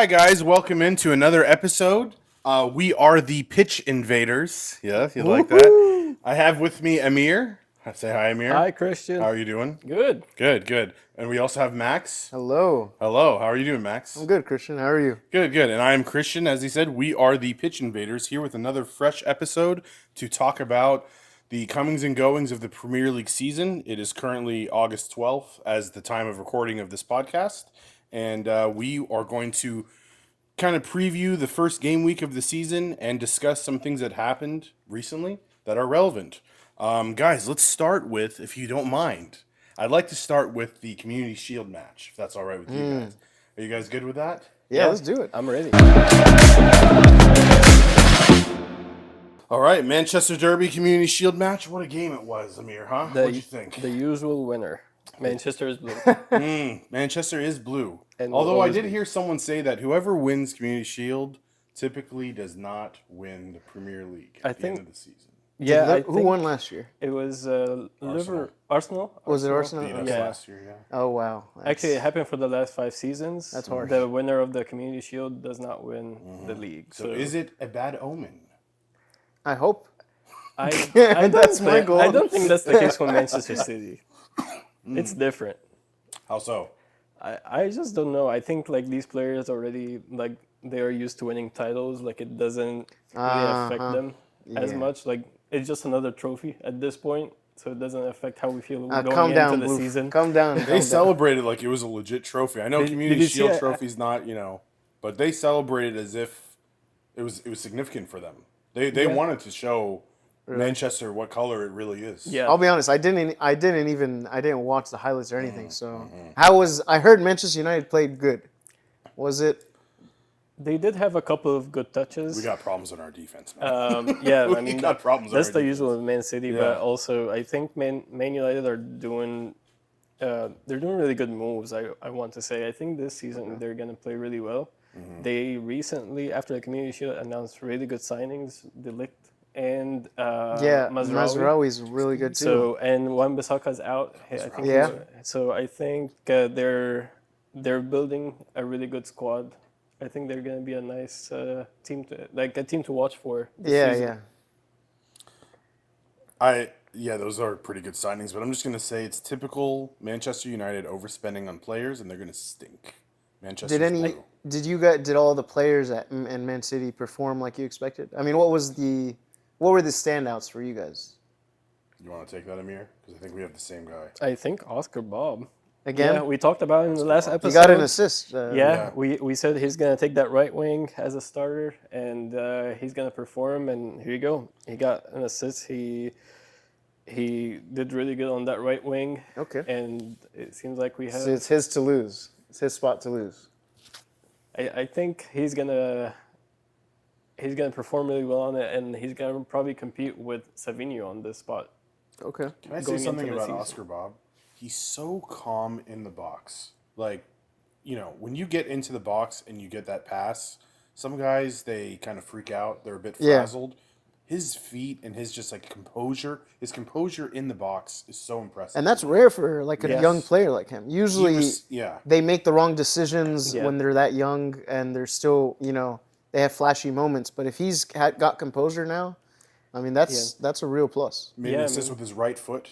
Hi, guys. Welcome into another episode. We are the Pitch Invaders. Yeah, you like that? I have with me Amir. Say hi, Amir. Hi, Christian. How are you doing? Good. Good. And we also have Max. Hello. Hello. How are you doing, Max? I'm good, Christian. How are you? Good. And I am Christian. As he said, we are the Pitch Invaders here with another fresh episode to talk about the comings and goings of the Premier League season. It is currently August 12th as the time of recording of this podcast. And we are going to kind of preview the first game week of the season and discuss some things that happened recently that are relevant. Guys, let's start with, if you don't mind, I'd like to start with the Community Shield match, if that's all right with you guys. Are you guys good with that? Yeah, let's do it. I'm ready. All right, Manchester Derby Community Shield match. What a game it was, Amir, huh? What'd you think? The usual winner. Manchester is blue. Manchester is blue. And Although will I always did be. hear someone say that whoever wins Community Shield typically does not win the Premier League at the end of the season. Yeah, I Who think won last year? it was Arsenal. Was it Arsenal? Beat us Yeah. last year, yeah. Oh, wow. Actually, it happened for the last 5 seasons. That's harsh. The winner of the Community Shield does not win the league. So is it a bad omen? I hope. I That's my goal. I don't think that's the case for Manchester City. It's different. How so? I just don't know. I think like these players already like they are used to winning titles. Like it doesn't really affect them as Yeah. much. Like it's just another trophy at this point, so it doesn't affect how we feel Calm going down, into the Blue. season. Calm down. They celebrated like it was a legit trophy. I know Did Community you see Shield it? trophy's not, but they celebrated as if it was significant for them. They wanted to show Manchester what color it really is. Yeah, I'll be honest. I didn't watch the highlights or anything. So I heard Manchester United played good. Was it? they did have a couple of good touches. We got problems on our defense, man. Yeah, We I mean got problems on that's our the defense. usual with Man City, Yeah. but also I think Man United are doing. They're doing really good moves. I want to say. I think this season they're gonna play really well. They recently, after the Community Shield, announced really good signings. De Ligt and Yeah, Mazraoui. Mazraoui's really good too. So and Wan-Bissaka's out. I think Yeah. So I think they're building a really good squad. I think they're gonna be a nice team to watch for. This season. Those are pretty good signings, but I'm just gonna say it's typical Manchester United overspending on players, and they're gonna stink. Manchester. Did all the players and Man City perform like you expected? I mean, what were the standouts for you guys? You want to take that, Amir? Because I think we have the same guy. I think Oscar Bob. Again, Yeah, we talked about it in the last episode. he got an assist. Yeah, we said he's gonna take that right wing as a starter, and he's gonna perform. And here you go. He got an assist. He did really good on that right wing. Okay. And it seems like we have. So it's his to lose. It's his spot to lose. I think he's gonna perform really well on it, and he's gonna probably compete with Savinho on this spot. Okay. Can I say Going something into the about season. Oscar Bob? He's so calm in the box. Like, when you get into the box and you get that pass, some guys, they kind of freak out. They're a bit Yeah. frazzled. His feet and his just like composure, his composure in the box is so impressive. And that's rare for like a Yes. young player like him. Usually, yeah. they make the wrong decisions Yeah. when they're that young and they're still, they have flashy moments. But if he's got composure now, I mean, that's a real plus. Made Yeah, an I assist mean- with his right foot.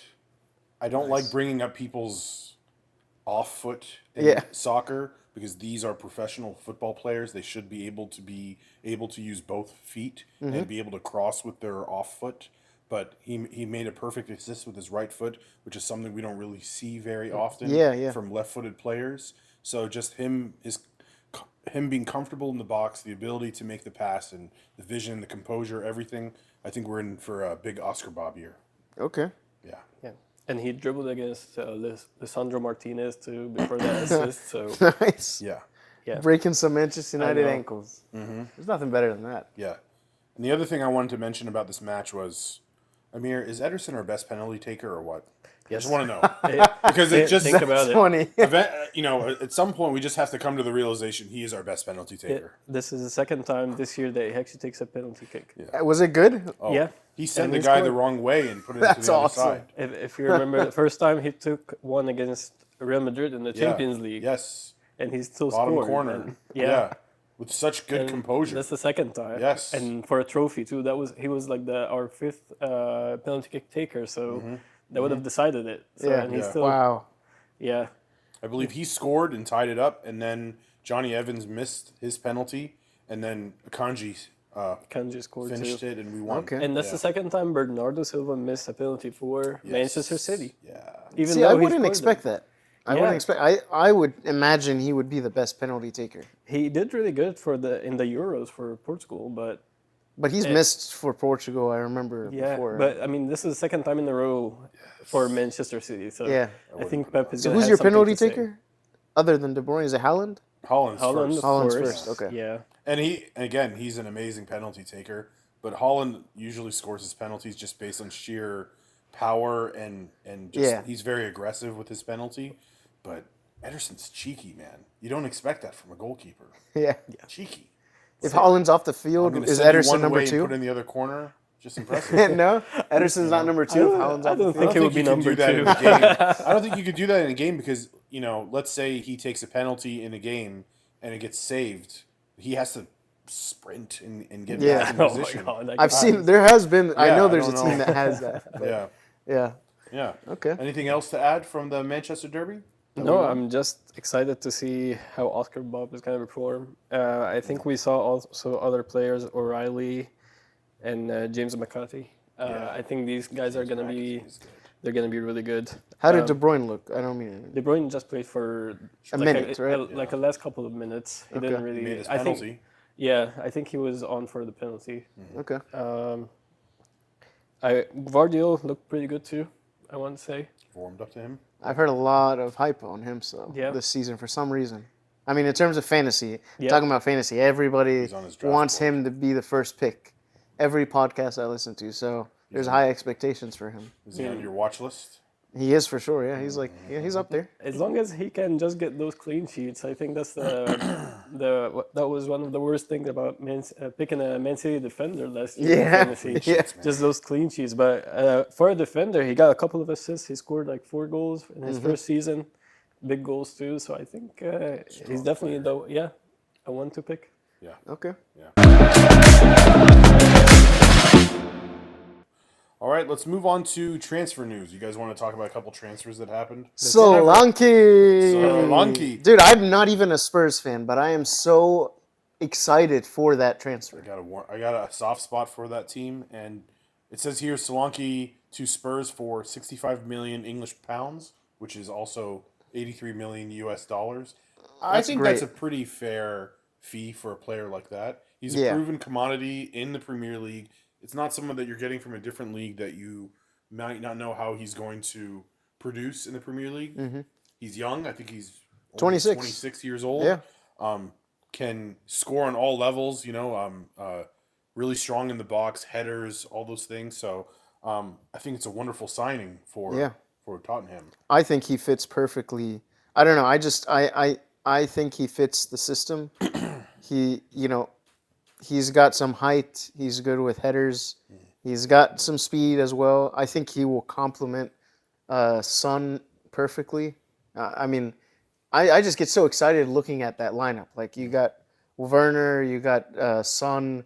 I don't like bringing up people's off foot in Yeah. soccer because these are professional football players. They should be able to use both feet and be able to cross with their off foot. But he made a perfect assist with his right foot, which is something we don't really see very often from left-footed players. So just him being comfortable in the box, the ability to make the pass, and the vision, the composure, everything. I think we're in for a big Oscar Bob year. Okay. Yeah. Yeah, and he dribbled against Lisandro Martinez too before that assist. So Nice. Yeah. yeah, Breaking some Manchester United know. ankles. There's nothing better than that. Yeah. And the other thing I wanted to mention about this match was, Amir, is Ederson our best penalty taker or what? I just want to know. Because it just think about it. Funny. at some point we just have to come to the realization he is our best penalty taker. This is the second time this year that he actually takes a penalty kick. Was it good? Oh, Yeah. He sent And the he guy scored. the wrong way and put it into That's the other awesome. side. If you remember, the first time he took one against Real Madrid in the Yeah. Champions League, Yes. and he still Bottom scored. corner. And- Yeah. with such good And composure. That's the second time. Yes. And for a trophy too. He was like our fifth penalty kick taker, so that would have decided it. So Yeah. and he's Yeah. still Wow. yeah. I believe he scored and tied it up, and then Johnny Evans missed his penalty, and then Akanji Kanji scored finished too. it, and we won. Okay. And that's the second time Bernardo Silva missed a penalty for Manchester City. Yeah. Even See, though I he wouldn't scored expect them. that. I wouldn't Yeah. expect. I would imagine he would be the best penalty taker. He did really good in the Euros for Portugal, but But he's missed for Portugal. I remember before. But I mean, this is the second time in a row for Manchester City. So Yeah. I think Pep is. So gonna who's have your something penalty to say. taker, other than De Bruyne? Is it Haaland? Holland's Holland, first. of Holland's course. first, okay. Yeah. And he's an amazing penalty taker, but Holland usually scores his penalties just based on sheer power and just Yeah. he's very aggressive with his penalty. But Ederson's cheeky, man. You don't expect that from a goalkeeper. Yeah. Cheeky. If Holland's off the I'm field, gonna is send you Ederson one number way and put it two? in the other corner. Just impressive. No, Ederson's not number two. If Holland's I off the don't field. think it would be you can number do that two. in a game. I don't think you could do that in a game because, let's say he takes a penalty in a game and it gets saved. He has to sprint and get Yeah. back in Oh my position. god! I've seen. There has been. I Yeah, know I there's a don't team know. that has that. Yeah. Yeah. Yeah. Okay. Anything else to add from the Manchester Derby? No, I'm just excited to see how Oscar Bob is going to perform. I think we saw also other players, O'Reilly and James McCarthy. I think these guys are going to be they're going to be really good. How did De Bruyne look? I don't mean. De Bruyne just played for A minute, right? like a last couple of minutes. He didn't really. He made his I penalty. think. Yeah, I think he was on for the penalty. Okay. Guardiola looked pretty good too. I want to say. Warmed up to him. I've heard a lot of hype on him Yeah. this season for some reason. I mean, in terms of fantasy, Yeah. talking about fantasy, everybody He's on his draft wants board. him to be the first pick. Every podcast I listen to, so there's high expectations for him. Is he on your watch list? He is for sure. Yeah, he's up there. As long as he can just get those clean sheets, I think that's that was one of the worst things about picking a Man City defender last year. in Yeah, fantasy. yeah. Just those clean sheets. But for a defender, he got a couple of assists. He scored like 4 goals in his first season, big goals too. So I think he's definitely a one to pick. Yeah. Okay. All right, let's move on to transfer news. You guys want to talk about a couple transfers that happened? Solanke. Dude, I'm not even a Spurs fan, but I am so excited for that transfer. I got a soft spot for that team, and it says here Solanke to Spurs for 65 million English pounds, which is also 83 million US dollars. I That's think great. that's a pretty fair fee for a player like that. He's a Yeah. proven commodity in the Premier League. It's not someone that you're getting from a different league that you might not know how he's going to produce in the Premier League. Mm-hmm. He's young. I think he's only 26. 26 years old. Yeah. Can score on all levels, really strong in the box, headers, all those things. So I think it's a wonderful signing for Tottenham. I think he fits perfectly. I don't know. I think he fits the system. He's got some height. He's good with headers. He's got some speed as well. I think he will complement Son perfectly. I just get so excited looking at that lineup. Like you got Werner, you got Son,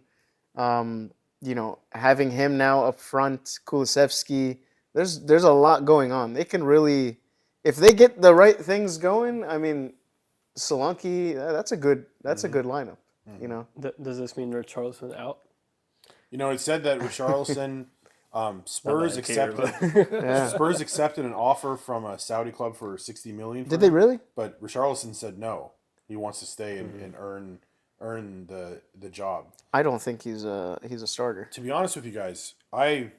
having him now up front, Kulusevski. There's a lot going on. They can really, if they get the right things going. I mean, Solanke, that's a good lineup. Does this mean Richarlison out? It said that Richarlison, Spurs Not that I care, accepted. Spurs accepted an offer from a Saudi club for 60 million. Did they really? But Richarlison said no. He wants to stay and earn the job. I don't think he's a starter. To be honest with you guys, I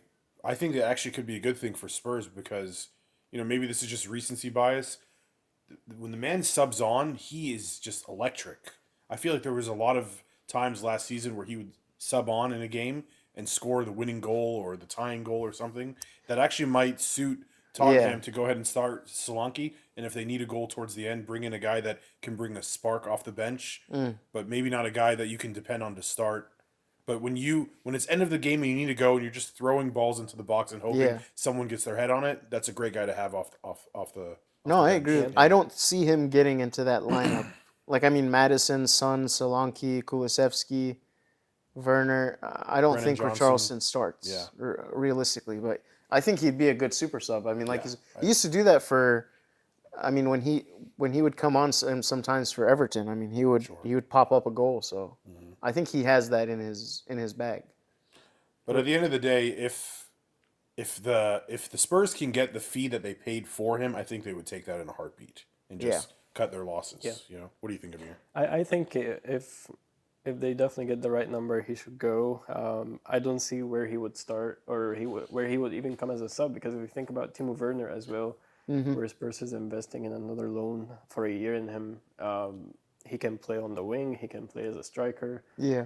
think that actually could be a good thing for Spurs because maybe this is just recency bias. When the man subs on, he is just electric. I feel like there was a lot of times last season where he would sub on in a game and score the winning goal or the tying goal or something that actually might suit Tottenham to go ahead and start Solanke. And if they need a goal towards the end, bring in a guy that can bring a spark off the bench, but maybe not a guy that you can depend on to start. But when it's end of the game and you need to go and you're just throwing balls into the box and hoping someone gets their head on it, that's a great guy to have off the. No, I agree. I don't see him getting into that lineup Like, I mean, Madison, Son, Solanke, Kulusevski, Werner. I don't Brennan think Johnson. Richarlison starts Yeah. realistically, but I think he'd be a good super sub. I mean, like Yeah, he used to do that for. I mean, when he would come on sometimes for Everton, I mean, he would pop up a goal. So I think he has that in his bag. But at the end of the day, if the Spurs can get the fee that they paid for him, I think they would take that in a heartbeat and just cut their losses. Yeah. You know, what do you think, Amir? I think if they definitely get the right number, he should go. I don't see where he would start or where he would even come as a sub, because if you think about Timo Werner as well, where Spurs is investing in another loan for a year in him, he can play on the wing, he can play as a striker. Yeah.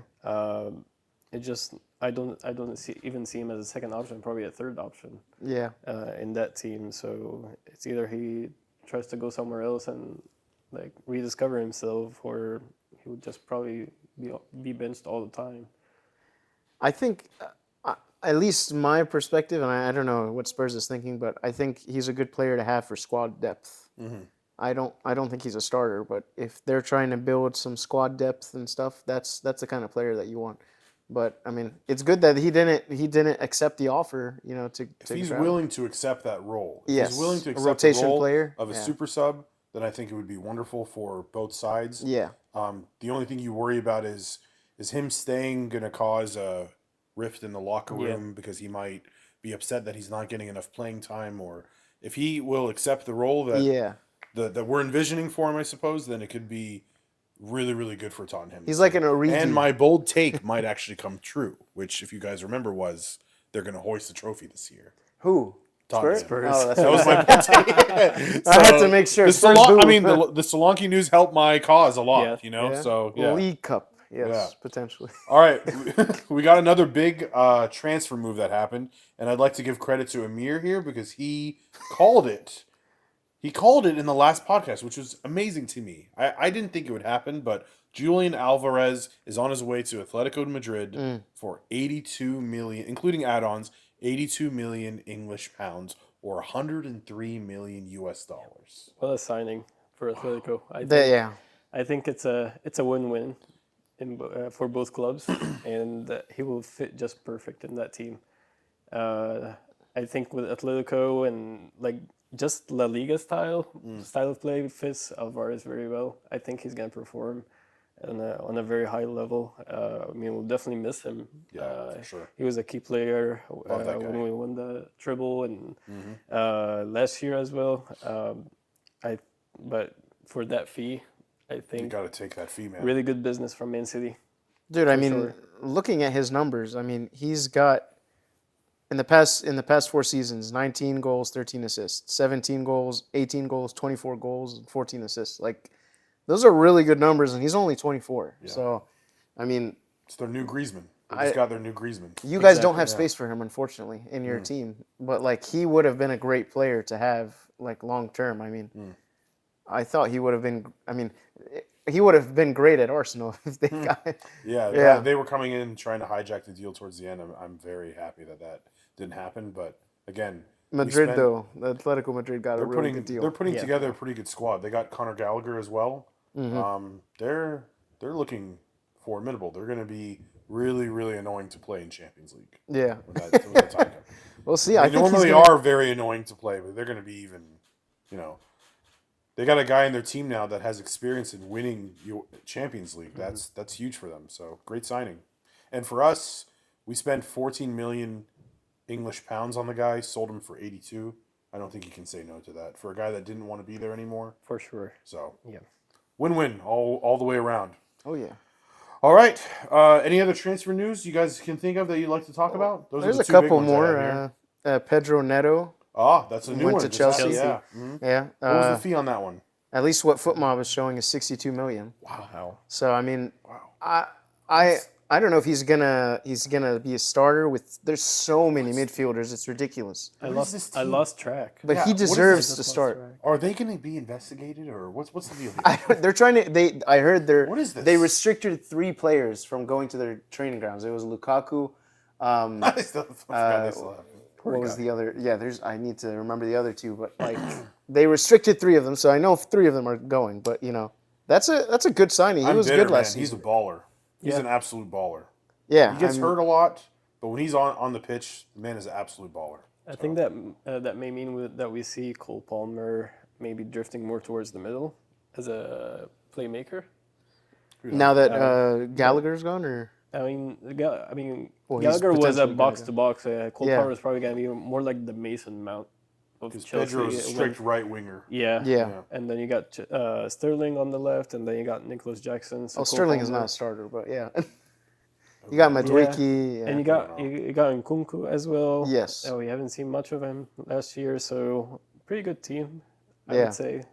It just I don't even see him as a second option, probably a third option. Yeah. In that team, so it's either he tries to go somewhere else and like rediscover himself, or he would just probably be benched all the time. I think, at least my perspective, and I don't know what Spurs is thinking, but I think he's a good player to have for squad depth. I don't think he's a starter, but if they're trying to build some squad depth and stuff, that's the kind of player that you want. But I mean, it's good that he didn't accept the offer, you know, to If he's grab. willing to accept that role, if Yes, he's willing to a accept rotation the role player, of a super sub, then I think it would be wonderful for both sides. Yeah. The only thing you worry about is him staying going to cause a rift in the locker room because he might be upset that he's not getting enough playing time, or if he will accept the role that that we're envisioning for him, I suppose, then it could be really, really good for Tottenham. He's like an Origi. And my bold take might actually come true, which, if you guys remember, was they're going to hoist the trophy this year. Who? Tottenham. Spurs. Oh, that's That was my bold take. I had to make sure. The Spurs I boo. mean, the Solanke news helped my cause a lot, Yeah. you know? Yeah. So, yeah. League Cup, yes, Yeah. potentially. All right, we got another big transfer move that happened, and I'd like to give credit to Amir here because he called it. He called it in the last podcast, which was amazing to me. I didn't think it would happen, but Julian Alvarez is on his way to Atletico Madrid for 82 million, including add-ons, 82 million English pounds, or 103 million US dollars. What a signing for Atletico. I think it's a win-win for both clubs, and he will fit just perfect in that team. I think with Atletico and like just La Liga style of play fits Alvarez very well. I think he's gonna perform on a very high level. I mean, we'll definitely miss him. Yeah, for sure. He was a key player Love that guy. when we won the treble and last year as well. But for that fee, I You think got to take that fee, man. really good business from Man City. Dude, I mean, sure. looking at his numbers, I mean, he's got in the past 4 seasons, 19 goals, 13 assists, 17 goals, 18 goals, 24 goals, and 14 assists. Like, those are really good numbers, and he's only 24. Yeah. So, I mean, It's their new Griezmann. They just got their new Griezmann. you guys don't Exactly, have yeah. space for him, unfortunately, in your team. But like, he would have been a great player to have like long term. I mean, I thought he would have been. I mean, he would have been great at Arsenal if they got. Yeah, they were coming in trying to hijack the deal towards the end. I'm very happy that didn't happen. But again, Madrid though, the Atletico Madrid got a really good deal. They're putting together a pretty good squad. They got Conor Gallagher as well. They're looking formidable. They're going to be really, really annoying to play in Champions League. Yeah, When that time comes. we'll see. They I think normally he's gonna, are very annoying to play, but they're going to be even, you know. They got a guy in their team now that has experience in winning Champions League. That's huge for them. So great signing. And for us, we spent 14 million English pounds on the guy, sold him for 82. I don't think you can say no to that for a guy that didn't want to be there anymore. For sure. So Yeah. win-win all the way around. Oh yeah. All right. Any other transfer news you guys can think of that you'd like to talk about? Those There's are a the two big couple ones I more. have here. Pedro Neto. That's a new went one. to Just Chelsea. happened, Yeah. Mhm. Yeah. What was the fee on that one? At least what FootMob is showing is 62 million. Wow. So I mean, Wow. I don't know if he's gonna be a starter with. There's so many midfielders, it's ridiculous. I What is this lost team? track. But Yeah, he what is deserves this? to start. Are they going to be investigated, or what's the deal here? They're trying to. I heard What is this? They restricted 3 players from going to their training grounds. It was Lukaku. I forgot they still have. What was the other? Yeah, I need to remember the other 2, but like they restricted 3 of them, so I know 3 of them are going. But you know, That's a good signing. He I'm was bitter, good last man. He's a season. baller. He's Yeah. an absolute baller. Yeah, He gets I'm- hurt a lot, but when he's on the pitch, the man is an absolute baller. I think that may mean that we see Cole Palmer maybe drifting more towards the middle as a playmaker. Now that Gallagher's gone, or I mean, Well, he's Gallagher was a potentially gonna box go. to box. Cole Yeah. Palmer is probably going to be more like the Mason Mount of Because Chelsea. Pedro's a strict right winger. Yeah. yeah. And then you got Sterling on the left, and then you got Nicholas Jackson. So Oh, Cole Sterling is Palmer. not a starter, but yeah. You got Madueke. Yeah. And you got Nkunku as well. Yes. Oh, we haven't seen much of him last year, so pretty good team, I Yeah. would say.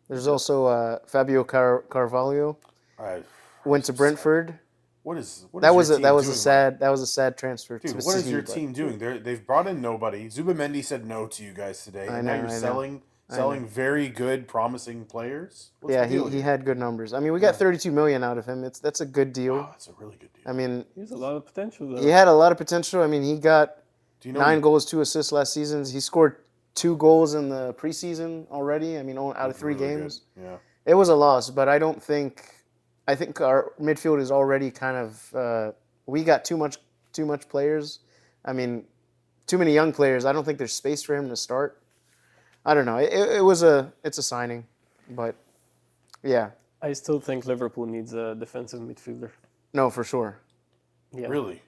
There's also Fabio Carvalho I, went to Brentford. what is That your was team a doing, sad transfer. Dude, to what is see, your but- team doing? They've brought in nobody. Zubamendi said no to you guys today. I And now know, you're I know. selling very good, promising players. What's Yeah, the deal he here? had good numbers. I mean, we got 32 million out of him. That's a good deal. Wow, that's a really good deal. I mean, He has a lot of potential, though. he had a lot of potential. I mean, he got Do you know 9 goals, 2 assists last season. He scored 2 goals in the preseason already. I mean, out of 3 really good. games. Yeah. It was a loss, but I think our midfield is already kind of we got too much players. I mean, too many young players. I don't think there's space for him to start. I don't know. It's a signing, but yeah, I still think Liverpool needs a defensive midfielder. no, for sure. Yeah. Really?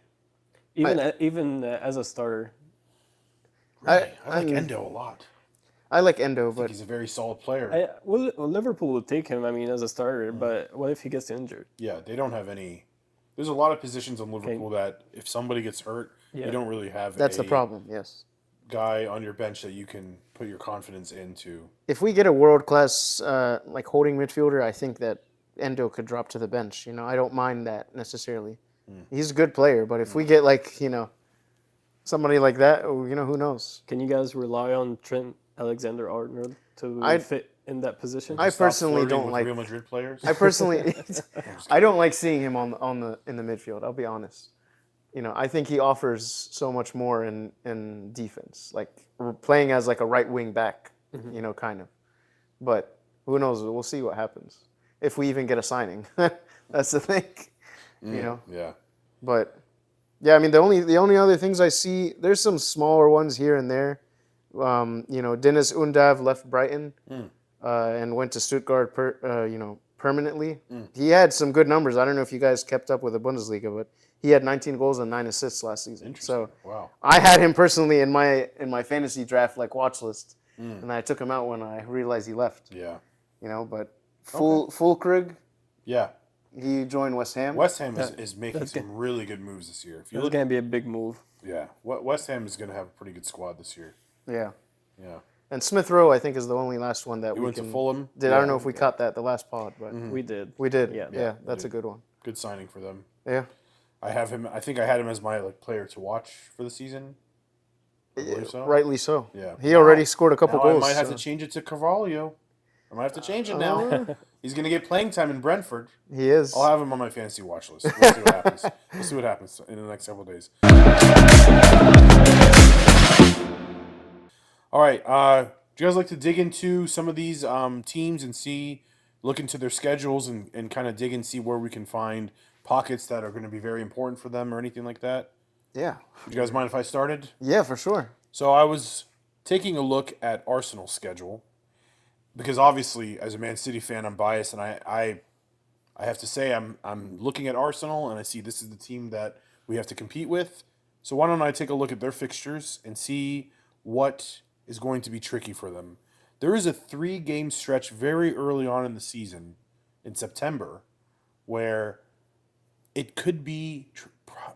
Even as a starter. Really? I like I'm- Endo a lot. I like Endo, I think but he's a very solid player. Well, Liverpool will take him, I mean, as a starter, but what if he gets injured? Yeah, they don't have any. There's a lot of positions on Liverpool that if somebody gets hurt, Yeah. you don't really have that's a the problem. Yes. guy on your bench that you can put your confidence into. If we get a world class like holding midfielder, I think that Endo could drop to the bench. You know, I don't mind that necessarily. He's a good player, but if we get somebody like that, who knows? Can you guys rely on Trent Alexander-Arnold to fit in that position? I Stop personally flirting don't with like. Real Madrid players. I personally, I don't like seeing him in the midfield. I'll be honest. I think he offers so much more in defense, like playing as like a right wing back, kind of. But who knows? We'll see what happens if we even get a signing. That's the thing, Yeah. But yeah, I mean the only other things I see, there's some smaller ones here and there. Dennis Undav left Brighton and went to Stuttgart permanently. He had some good numbers. I don't know if you guys kept up with the Bundesliga, but he had 19 goals and 9 assists last season. Interesting. So Wow. I had him personally in my fantasy draft watch list, and I took him out when I realized he left. Yeah. But Fulkrug, Yeah. he joined West Ham. West Ham is making some really good moves this year. If you That's look, going to be a big move. yeah, West Ham is going to have a pretty good squad this year. Yeah. Yeah. And Smith Rowe, I think, is the only last one that He we went can. to Fulham. I don't know if we caught that the last pod, but We did. we did. Yeah. Yeah, that's a good one. Good signing for them. Yeah. I think I had him as my player to watch for the season. I believe so. Rightly so. Yeah. He already scored a couple Now goals. I might have so- to change it to Carvalho. I might have to change it now. He's going to get playing time in Brentford. He is. I'll have him on my fantasy watch list. We'll see what happens. We'll see what happens in the next several days. All right. Do you guys like to dig into some of these teams and look into their schedules and kind of dig and see where we can find pockets that are going to be very important for them or anything like that? Yeah. Would you guys mind if I started? Yeah, for sure. So I was taking a look at Arsenal's schedule because obviously, as a Man City fan, I'm biased, and I have to say I'm looking at Arsenal and I see this is the team that we have to compete with. So why don't I take a look at their fixtures and see what is going to be tricky for them? There is a 3-game stretch very early on in the season in September where it could be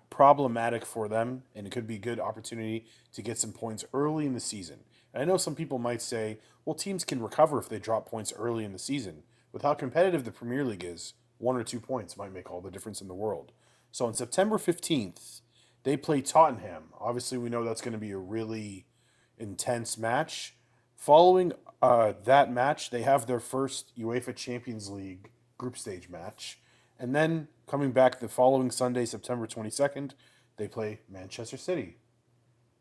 problematic for them, and it could be a good opportunity to get some points early in the season. And I know some people might say, well, teams can recover if they drop points early in the season. With how competitive the Premier League is, 1 or 2 points might make all the difference in the world. So on September 15th, they play Tottenham. Obviously, we know that's going to be a really intense match. Following that match, they have their first UEFA Champions League group stage match. And then coming back the following Sunday, September 22nd, they play Manchester City.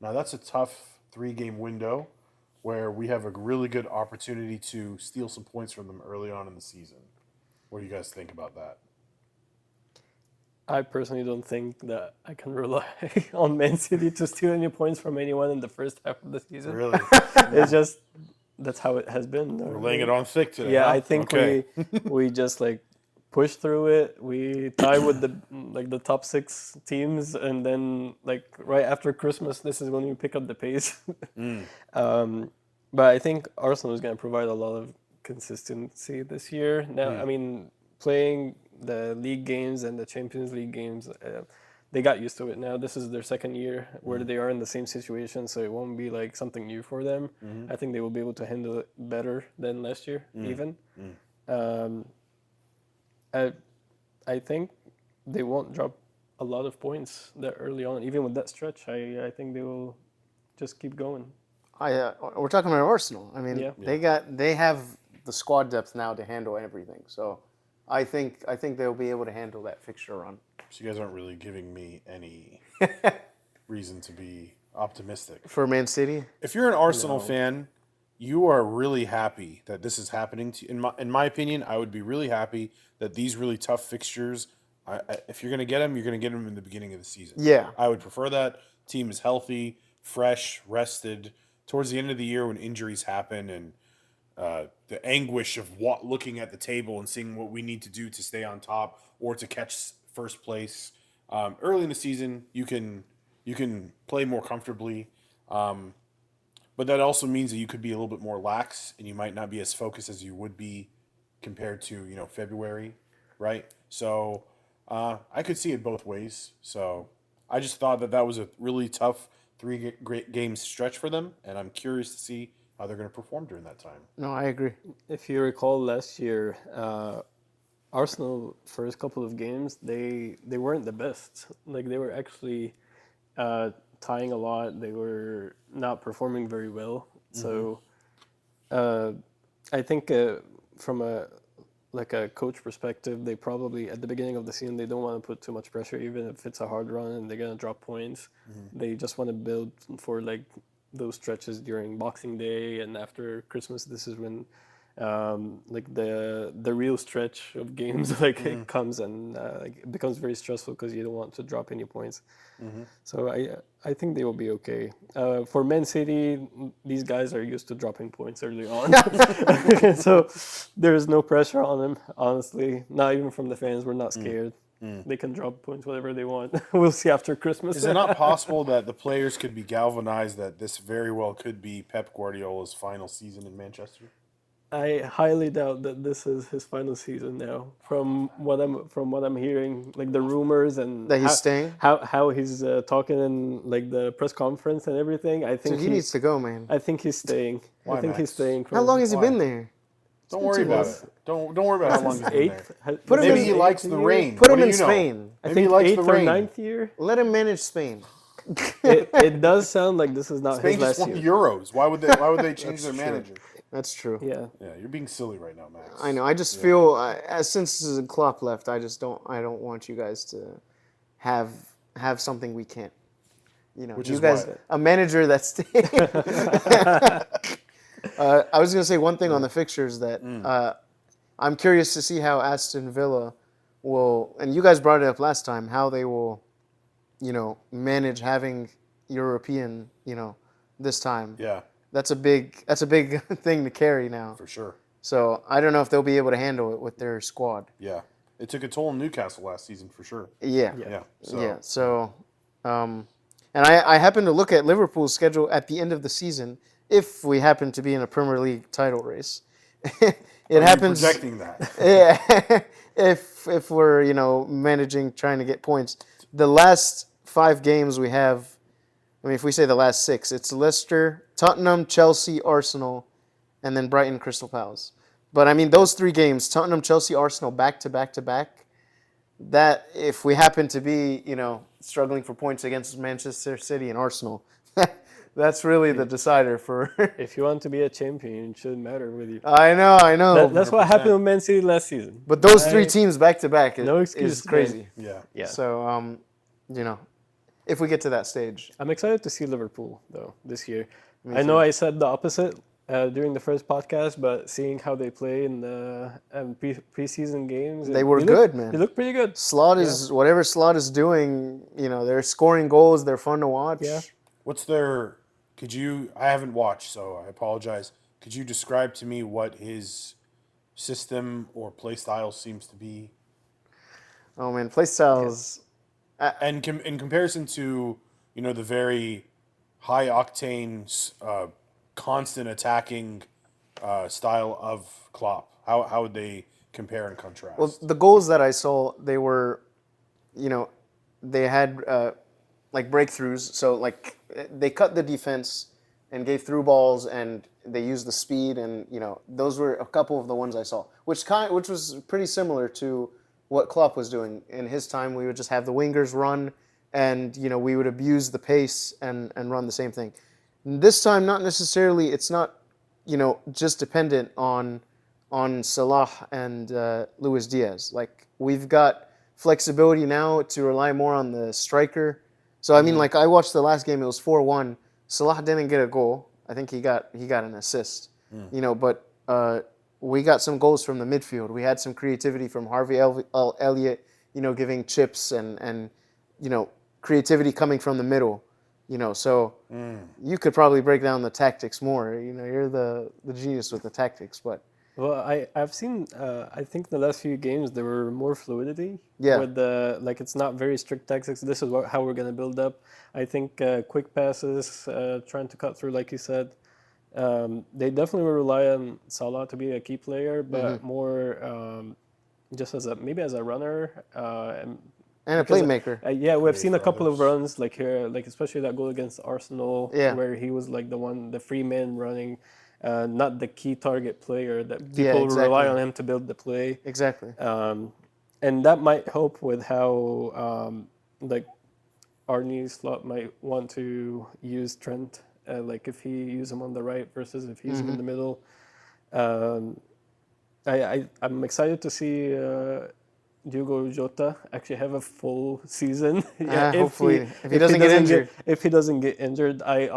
Now that's a tough 3-game window where we have a really good opportunity to steal some points from them early on in the season. What do you guys think about that? I personally don't think that I can rely on Man City to steal any points from anyone in the first half of the season. Really? It's just that's how it has been. We're laying it on thick today. Yeah, huh? I think Okay. we just like push through it. We tie with the top 6 teams, and then like right after Christmas, this is when we pick up the pace. But I think Arsenal is going to provide a lot of consistency this year. Now, I mean, playing the league games and the Champions League games, they got used to it now. This is their second year where they are in the same situation, so it won't be like something new for them. I think they will be able to handle it better than last year, even. I think they won't drop a lot of points that early on. Even with that stretch, I think they will just keep going. We're talking about Arsenal. I mean, Yeah. they have the squad depth now to handle everything. So, I think they'll be able to handle that fixture run. So you guys aren't really giving me any reason to be optimistic. For Man City, If you're an Arsenal fan, you are really happy that this is happening to you. In my opinion, I would be really happy that these really tough fixtures, if you're going to get them, you're going to get them in the beginning of the season. Yeah. I would prefer that. Team is healthy, fresh, rested. Towards the end of the year when injuries happen and the anguish of looking at the table and seeing what we need to do to stay on top or to catch first place. Early in the season, you can play more comfortably. But that also means that you could be a little bit more lax and you might not be as focused as you would be compared to, February, right? So I could see it both ways. So I just thought that was a really tough 3 great game stretch for them, and I'm curious to see how they're going to perform during that time. no, I agree. If you recall last year, Arsenal first couple of games they weren't the best. Like they were actually tying a lot. They were not performing very well. So I think from a coach perspective, they probably at the beginning of the season they don't want to put too much pressure, even if it's a hard run and they're gonna drop points. They just want to build for like those stretches during Boxing Day and after Christmas. This is when like the real stretch of games it comes and it becomes very stressful because you don't want to drop any points. So I think they will be okay. For Man City, these guys are used to dropping points early on, so there is no pressure on them. Honestly, not even from the fans. We're not scared. They can drop points whatever they want. We'll see after Christmas. Is it not possible that the players could be galvanized that this very well could be Pep Guardiola's final season in Manchester? I highly doubt that this is his final season now. From what I'm hearing, like the rumors and That he's staying? how he's talking in like the press conference and everything. I think So he needs to go, man. I think he's staying. Why, I think Max? he's staying. How long has he been there? Don't worry about it. Don't worry about how long he's been there. Eighth? Put him Maybe in- he likes the rain. Put What him do in you know? Spain. I Maybe he think likes the 8th or rain. 9th year. Let him manage Spain. It does sound like this is not Spain his just last won the year. Euros. Why would they change their manager? That's true. Yeah. Yeah, you're being silly right now, Max. I know. I just feel since Klopp left, I don't want you guys to have something we can't. Which you is guys, why- a manager that's. I was gonna say one thing on the fixtures that I'm curious to see how Aston Villa will, and you guys brought it up last time, how they will, manage having European, this time. Yeah, That's a big thing to carry now. for sure. So I don't know if they'll be able to handle it with their squad. Yeah, it took a toll on Newcastle last season for sure. Yeah. Yeah. So, and I happen to look at Liverpool's schedule at the end of the season if we happen to be in a Premier League title race. It happens. Projecting that. Yeah. if we're managing trying to get points, the last 5 games we have. I mean, if we say the last 6, it's Leicester, Tottenham, Chelsea, Arsenal, and then Brighton, Crystal Palace. But I mean, those 3 games, Tottenham, Chelsea, Arsenal, back to back to back. That if we happen to be, struggling for points against Manchester City and Arsenal, that's really the decider for. If you want to be a champion, it shouldn't matter with you. I know. That's what happened with Man City last season. But those 3 teams back to back No is excuse, crazy. Yeah. Yeah. So, if we get to that stage, I'm excited to see Liverpool though this year. I know I said the opposite during the first podcast, but seeing how they play in the preseason games, They were good, man. They look pretty good. Slot is whatever Slot is doing. They're scoring goals. They're fun to watch. Yeah. What's their? I haven't watched, so I apologize. Could you describe to me what his system or play style seems to be? Oh man, play styles. And in comparison to the very high octane, constant attacking style of Klopp, how would they compare and contrast? Well, the goals that I saw, they were, they had like breakthroughs. So like they cut the defense and gave through balls, and they used the speed, and those were a couple of the ones I saw, which was pretty similar to what Klopp was doing in his time. We would just have the wingers run, and we would abuse the pace and run the same thing. This time, not necessarily. It's not just dependent on Salah and Luis Diaz. Like we've got flexibility now to rely more on the striker. So I mean, like I watched the last game. It was 4-1. Salah didn't get a goal. I think he got an assist. But we got some goals from the midfield. We had some creativity from Harvey Elliott. Giving chips and creativity coming from the middle. So you could probably break down the tactics more. You're the genius with the tactics, but. Well, I've seen. I think the last few games there were more fluidity. Yeah. With it's not very strict tactics. This is how we're gonna build up. I think quick passes, trying to cut through, like you said. They definitely will rely on Salah to be a key player, but more just as a runner. And a playmaker. We've seen a couple of runs like here, like especially that goal against Arsenal, where he was like the free man running. Not the key target player that people rely on him to build the play. Exactly. And that might help with how Arne Slot might want to use Trent, like if he use him on the right versus if he use him in the middle. I'm excited to see Diogo Jota actually have a full season. Hopefully, if he doesn't get injured. If he doesn't get injured, I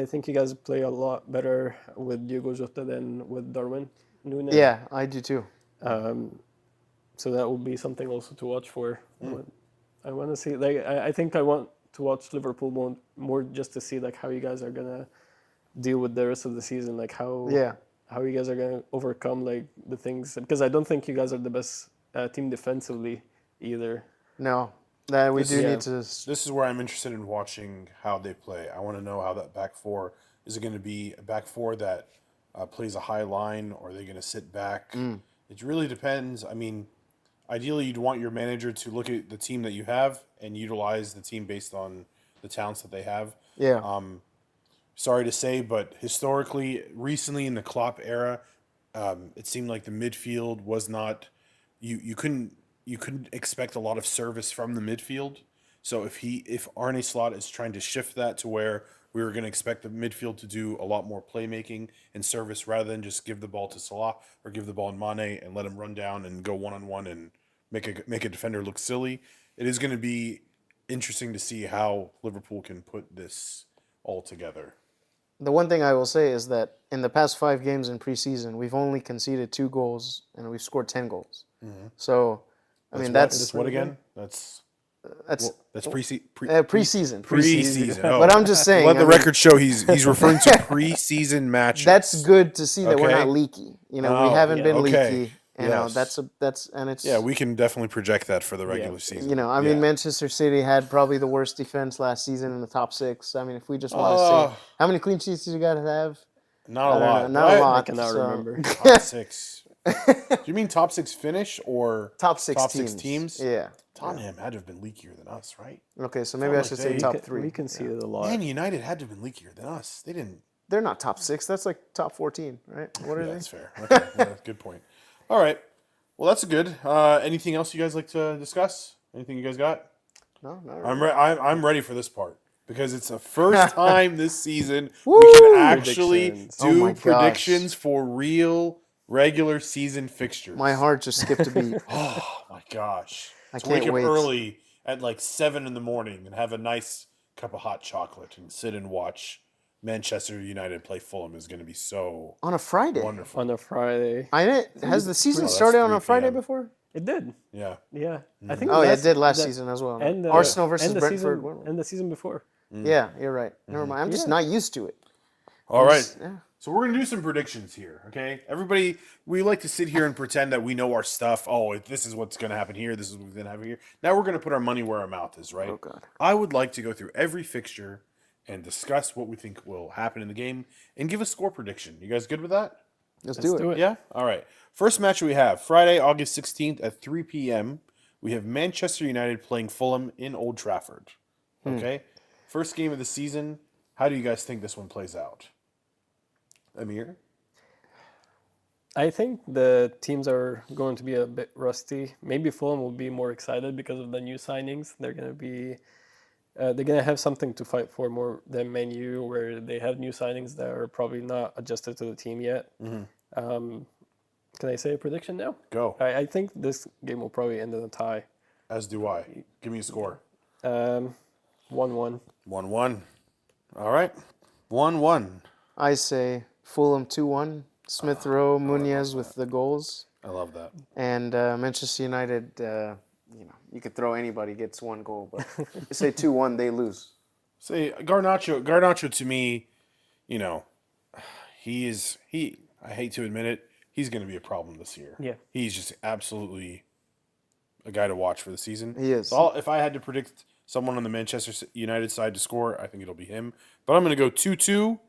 think you guys play a lot better with Diogo Jota than with Darwin Núñez. Yeah, I do too. So that will be something also to watch for. I want to see, I think I want to watch Liverpool more just to see how you guys are gonna deal with the rest of the season, how you guys are gonna overcome the things, because I don't think you guys are the best team defensively either. No, we do need to. This is where I'm interested in watching how they play. I want to know how that back four is. It going to be a back four that plays a high line, or are they going to sit back? It really depends. I mean, ideally, you'd want your manager to look at the team that you have and utilize the team based on the talents that they have. Yeah. Sorry to say, but recently in the Klopp era, it seemed like the midfield was not. You couldn't expect a lot of service from the midfield. So if Arne Slot is trying to shift that to where we were going to expect the midfield to do a lot more playmaking and service rather than just give the ball to Salah or give the ball to Mane and let him run down and go one-on-one and make a defender look silly, it is going to be interesting to see how Liverpool can put this all together. The one thing I will say is that in the past 5 games in preseason, we've only conceded 2 goals and we've scored 10 goals. So, that's what again? That's preseason. Preseason. Oh. But I'm just saying. Let the record show he's referring to preseason matches. That's good to see that we're not leaky. We haven't been leaky. We can definitely project that for the regular season. Manchester City had probably the worst defense last season in the top 6. I mean, if we just want to say, how many clean sheets do you guys have? Not a lot. Not a lot. I cannot remember. Top 6. Do you mean top 6 finish or top 6 teams? Yeah. Tottenham had to have been leakier than us, right? Okay, so maybe I should say top 3. We conceded a lot. Man United had to have been leakier than us. They didn't. They're not top 6. That's like top 14, right? What are they? That's fair. Okay, good point. All right. Well, that's good. Anything else you guys like to discuss? Anything you guys got? No, not really. I'm ready for this part because it's the first time this season we can actually do predictions for real regular season fixtures. My heart just skipped a beat. Oh my gosh! I can't wake wait. up early at 7 a.m. and have a nice cup of hot chocolate and sit and watch Manchester United play Fulham is going to be so On a Friday. wonderful. On a Friday. Has the season Oh, that's started on 3 a Friday p.m. before? It did. Yeah. Yeah. I think Oh, yeah, it did last the- season as well. And Arsenal versus and the Brentford. season, and the season before. Yeah, you're right. Never mind. I'm just Yeah. not used to it. All right. Yeah. So we're going to do some predictions here, okay? Everybody, we like to sit here and pretend that we know our stuff. Oh, this is what's going to happen here. This is what's going to happen here. Now we're going to put our money where our mouth is, right? Oh, God. I would like to go through every fixture and discuss what we think will happen in the game and give a score prediction. You guys good with that? Let's Let's do do it. it. Yeah? All right. First match we have Friday, August 16th at 3 p.m. We have Manchester United playing Fulham in Old Trafford. Okay? First game of the season. How do you guys think this one plays out? Amir? I think the teams are going to be a bit rusty. Maybe Fulham will be more excited because of the new signings. They're gonna have something to fight for more than Man U, where they have new signings that are probably not adjusted to the team yet. Can I say a prediction now? Go. I think this game will probably end in a tie. As do I. Give me a score. 1-1. 1-1. All right. 1-1. I say Fulham 2-1. Smith Rowe, Munez with the goals. I love that. And Manchester United, you could throw anybody gets one goal, but say 2-1, they lose. Say Garnacho. Garnacho to me, I hate to admit it, he's going to be a problem this year. Yeah. He's just absolutely a guy to watch for the season. He is. So if I had to predict someone on the Manchester United side to score, I think it'll be him. But I'm going to go 2-2,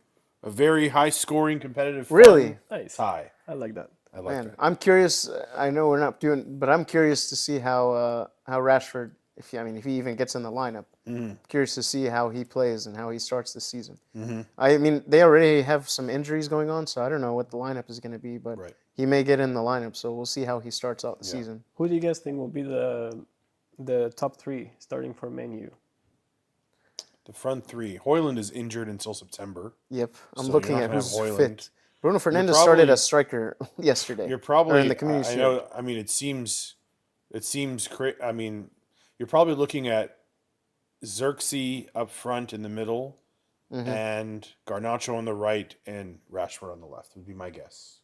a very high-scoring, competitive fun Really? Nice. tie. I like that. I like Man, that. I'm curious. I know we're not doing, but I'm curious to see how Rashford, if he even gets in the lineup. Curious to see how he plays and how he starts the season. I mean, they already have some injuries going on, so I don't know what the lineup is going to be, but Right. he may get in the lineup. So we'll see how he starts out the season. Who do you guys think will be the top three starting for Man U? The front three. Hoyland is injured until September. Yep, I'm So looking you're at not gonna who's have Højlund. fit. Bruno Fernandes probably- started as striker yesterday. You're probably in the Community I Shield. know. I mean, it seems I mean, you're probably looking at Xerxes up front in the middle, and Garnacho on the right, and Rashford on the left. Would be my guess.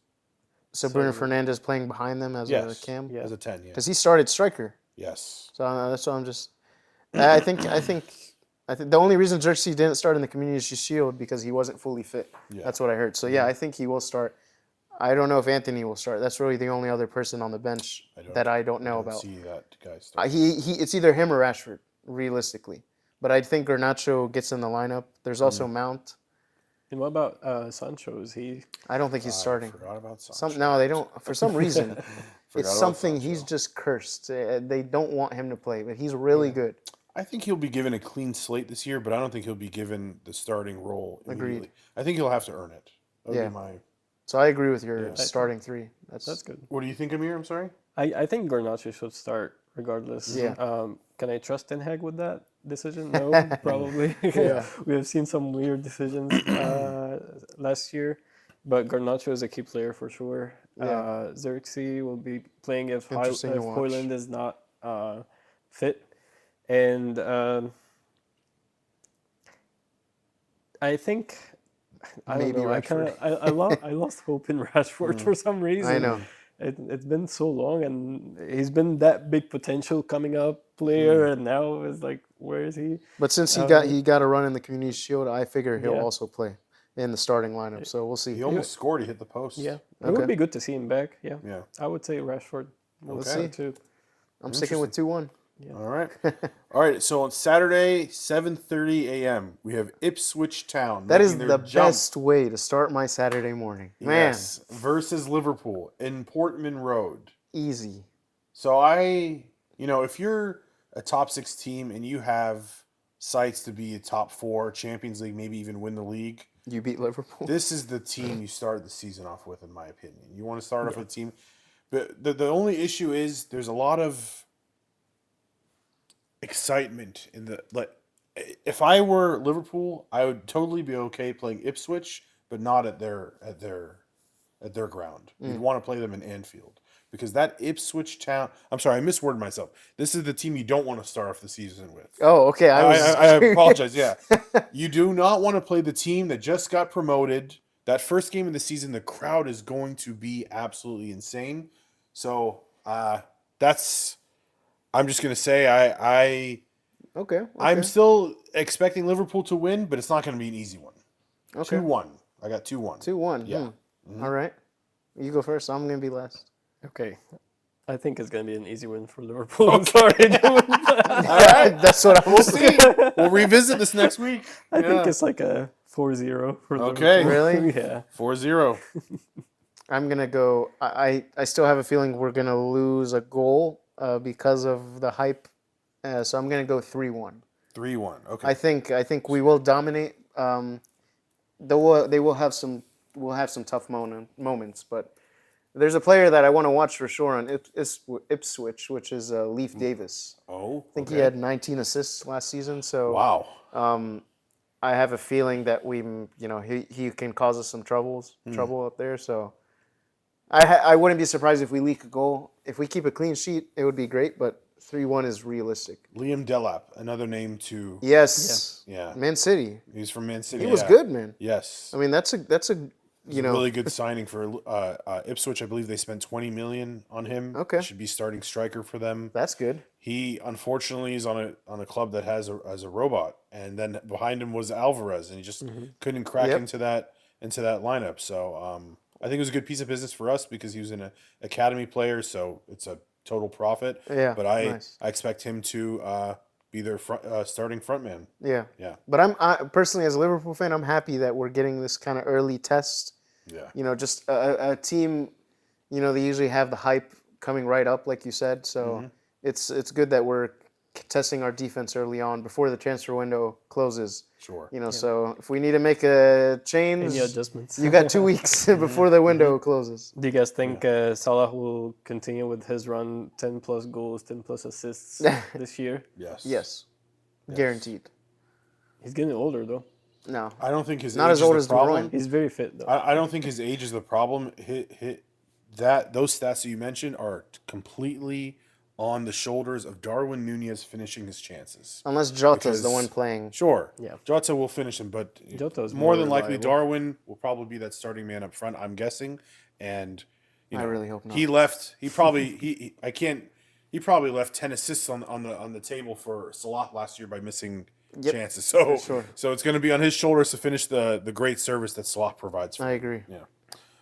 So Bruno Fernandes playing behind them as Yes, a cam, Yeah. as a 10. Yeah. because he started striker. Yes. So that's why I'm just. I think the only reason Xerxes didn't start in the Community Shield because he wasn't fully fit. Yeah. That's what I heard. So yeah, I think he will start. I don't know if Anthony will start. That's really the only other person on the bench that I don't know about. See that guy start. It's either him or Rashford, realistically. But I think Garnacho gets in the lineup. There's also Mount. And what about Sancho? Is he? I don't think he's starting. Forgot about Sancho. No, they don't. For some reason, Forgot it's about something Sancho. he's just cursed. They don't want him to play, but he's really good. I think he'll be given a clean slate this year, but I don't think he'll be given the starting role immediately. Agreed. I think he'll have to earn it. That would Yeah. be my. So I agree with your starting three. That's good. What do you think, Amir? I'm sorry. I think Garnacho should start regardless. Yeah. Can I trust Ten Hag with that decision? No, probably. Yeah. We have seen some weird decisions last year, but Garnacho is a key player for sure. Yeah. Xerxes will be playing if Interesting to watch. Højlund is not fit, and I think. I don't Maybe know. I lost hope in Rashford for some reason. I know. It's been so long, and he's been that big potential coming up player, and now it's like, where is he? But since he got a run in the Community Shield, I figure he'll Yeah. also play in the starting lineup. So we'll see. He almost scored. He hit the post. Yeah, it Okay. would be good to see him back. Yeah, Yeah. I would say Rashford. We'll Let's see see. too. I'm sticking with 2-1. All right. All right. So on Saturday, 7:30 a.m., we have Ipswich Town. That is making the their jump. best way to start my Saturday morning. Man, Yes, versus Liverpool in Portman Road. easy. So if you're a top 6 team and you have sights to be a top 4 Champions League, maybe even win the league, You beat Liverpool. this is the team you start the season off with, in my opinion. You want to start off with a team, but the only issue is there's a lot of excitement in the if I were Liverpool, I would totally be okay playing Ipswich, but not at their at their ground. You'd want to play them in Anfield because that Ipswich Town. I'm sorry, I misworded myself. This is the team you don't want to start off the season with. Oh, okay. I apologize. Yeah, you do not want to play the team that just got promoted. That first game of the season, the crowd is going to be absolutely insane. So that's. I'm just gonna say Okay. I'm still expecting Liverpool to win, but it's not going to be an easy one. Okay. 2-1. I got 2-1. 2-1. Yeah. All right. You go first. I'm gonna be last. Okay. I think it's going to be an easy win for Liverpool. I'm sorry. All right. That's what I We'll was see. We'll revisit this next week. I think it's like a 4-0 for Okay. Liverpool. Really? Yeah. 4-0. I'm gonna go. I still have a feeling we're gonna lose a goal because of the hype. So I'm gonna go 3-1. 3-1. Okay. I think we will dominate. They will have some tough moments, but there's a player that I want to watch for sure on Ipswich, which is Leif Davis. Oh, I think he had 19 assists last season. So wow. I have a feeling that he can cause us some trouble up there. So I wouldn't be surprised if we leak a goal. If we keep a clean sheet, it would be great. But 3-1 is realistic. Liam Delap, another name to. Yes. Yeah. Man City. He's from Man City. He was good, man. Yes. I mean, that's a really good signing for Ipswich. I believe they spent $20 million on him. Okay. Should be starting striker for them. That's good. He unfortunately is on a club that has a robot, and then behind him was Alvarez, and he just couldn't crack into that lineup. So I think it was a good piece of business for us because he was an academy player, so it's a total profit. Yeah. But I nice. expect him to be their starting front man. Yeah. Yeah. But I personally, as a Liverpool fan, I'm happy that we're getting this kind of early test. Yeah. Just a team, they usually have the hype coming right up, like you said. So it's good that we're testing our defense early on before the transfer window closes. Sure. So if we need to make a change, Any adjustments? you got 2 weeks before the window closes. Do you guys think Salah will continue with his run, 10 plus goals, 10 plus assists this year? Yes. Yes. Guaranteed. He's getting older though. No. I don't think his Not age as old is as the De problem. Bruyne. He's very fit though. I don't think his age is the problem. Those stats that you mentioned are completely on the shoulders of Darwin Núñez finishing his chances. Unless Jota's the Because- one playing. Sure. Yeah. Jota will finish him, but Jota is more more than likely reliable. Darwin will probably be that starting man up front, I'm guessing. And I really hope not. He left. He probably he probably left 10 assists on the table for Salah last year by missing chances. So sure. so it's going to be on his shoulders to finish the great service that Salah provides for I him. agree. Yeah.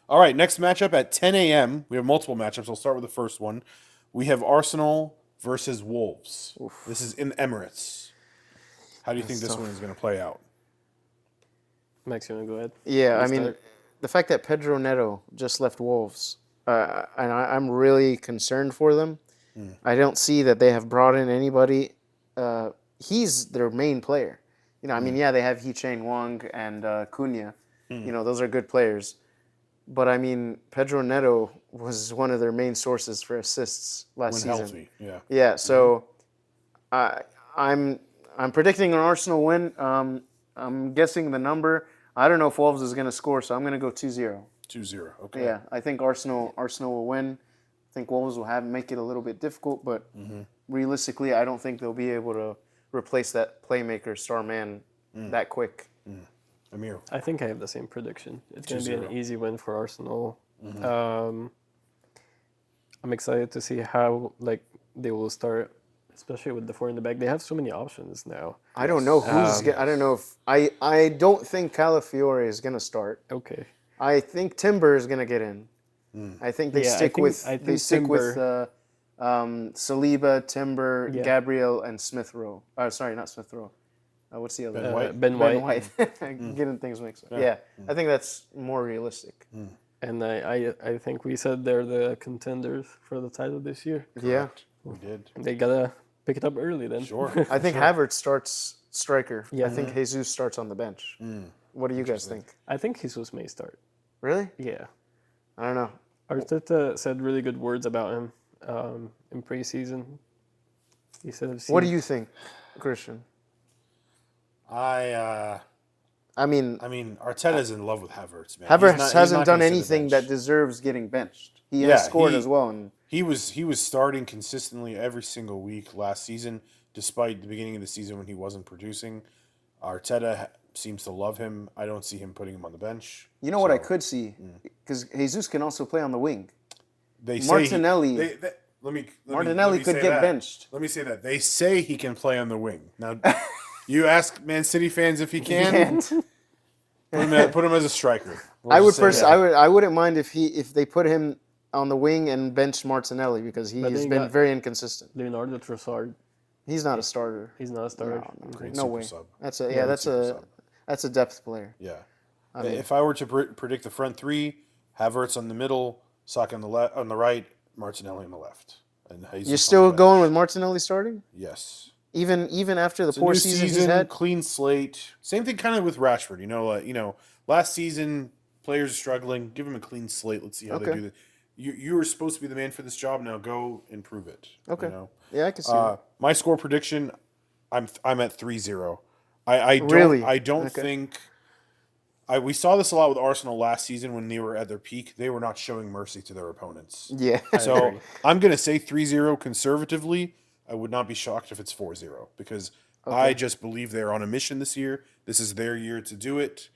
All right, next matchup at 10 a.m. We have multiple matchups. I'll start with the first one. We have Arsenal versus Wolves. This is in Emirates. How do you think this one is going to play out? Max, you want to go ahead? Yeah, I You mean, start. the fact that Pedro Neto just left Wolves, and I'm really concerned for them. I don't see that they have brought in anybody. He's their main player. I mean, yeah, they have Hee-Chain Wang and Cunha. Those are good players. But I mean, Pedro Neto was one of their main sources for assists last When season. healthy, yeah. Yeah, so I'm predicting an Arsenal win. I'm guessing the number. I don't know if Wolves is going to score, so I'm going to go 2-0. 2-0. Okay. Yeah, I think Arsenal will win. I think Wolves will make it a little bit difficult, but realistically, I don't think they'll be able to replace that playmaker star man that quick. Amir. I think I have the same prediction. It's going to be an 2-0. easy win for Arsenal. I'm excited to see how they will start, especially with the four in the back. They have so many options now. I don't know who's. I don't know if I don't think Calafiore is going to start. Okay. I think Timber is going to get in. I think they stick with Saliba, Timber, Gabriel, and Smith Rowe. Sorry, not Smith Rowe. What's the other Ben one? White. Ben White. Getting things mixed up. Yeah, I think that's more realistic. And I think we said they're the contenders for the title this year. Yeah, We did. They got to pick it up early then. Sure. I think Havertz starts striker. Yeah. I think Jesus starts on the bench. What do you guys think? I think Jesus may start. Really? Yeah. I don't know. Arteta said really good words about him in preseason. He said, What do you think, Christian? I I mean, Arteta's in love with Havertz, man. Havertz hasn't done gonna sit the anything bench. that deserves getting benched. He Yeah, has scored he- as well, and He was starting consistently every single week last season, despite the beginning of the season when he wasn't producing. Arteta seems to love him. I don't see him putting him on the bench. you know what I So, could see, because Jesus can also play on the wing. They say Martinelli- let me Martinelli could say get that. benched. Let me say that they say he can play on the wing. Now, you ask Man City fans if he He can. can't. Put him as a striker. I would just say that. I wouldn't mind if they put him on the wing and bench Martinelli because But then he's you been got- very inconsistent. Leonardo Trossard, He's not a starter. he's not a starter. Great No super way. sub. That's a Great super sub. that's a depth player. Yeah. If I were to predict the front three, Havertz on the middle, Saka on the right, Martinelli on the left. And Jesus You're on still the bench. going with Martinelli starting, Yes. even after the It's a poor new season he's season, had. clean slate. Same thing kind of with Rashford. Last season players are struggling. Give them a clean slate. Let's see how they Okay. do that. You were supposed to be the man for this job. Now go and prove it. Okay. You know? Yeah, I can see that. My score prediction, I'm at 3-0. I don't Really? I don't Okay. think we saw this a lot with Arsenal last season when they were at their peak. They were not showing mercy to their opponents. Yeah. So agree. I'm going to say 3-0 conservatively. I would not be shocked if it's 4-0 because I just believe they're on a mission this year. This is their year to do it.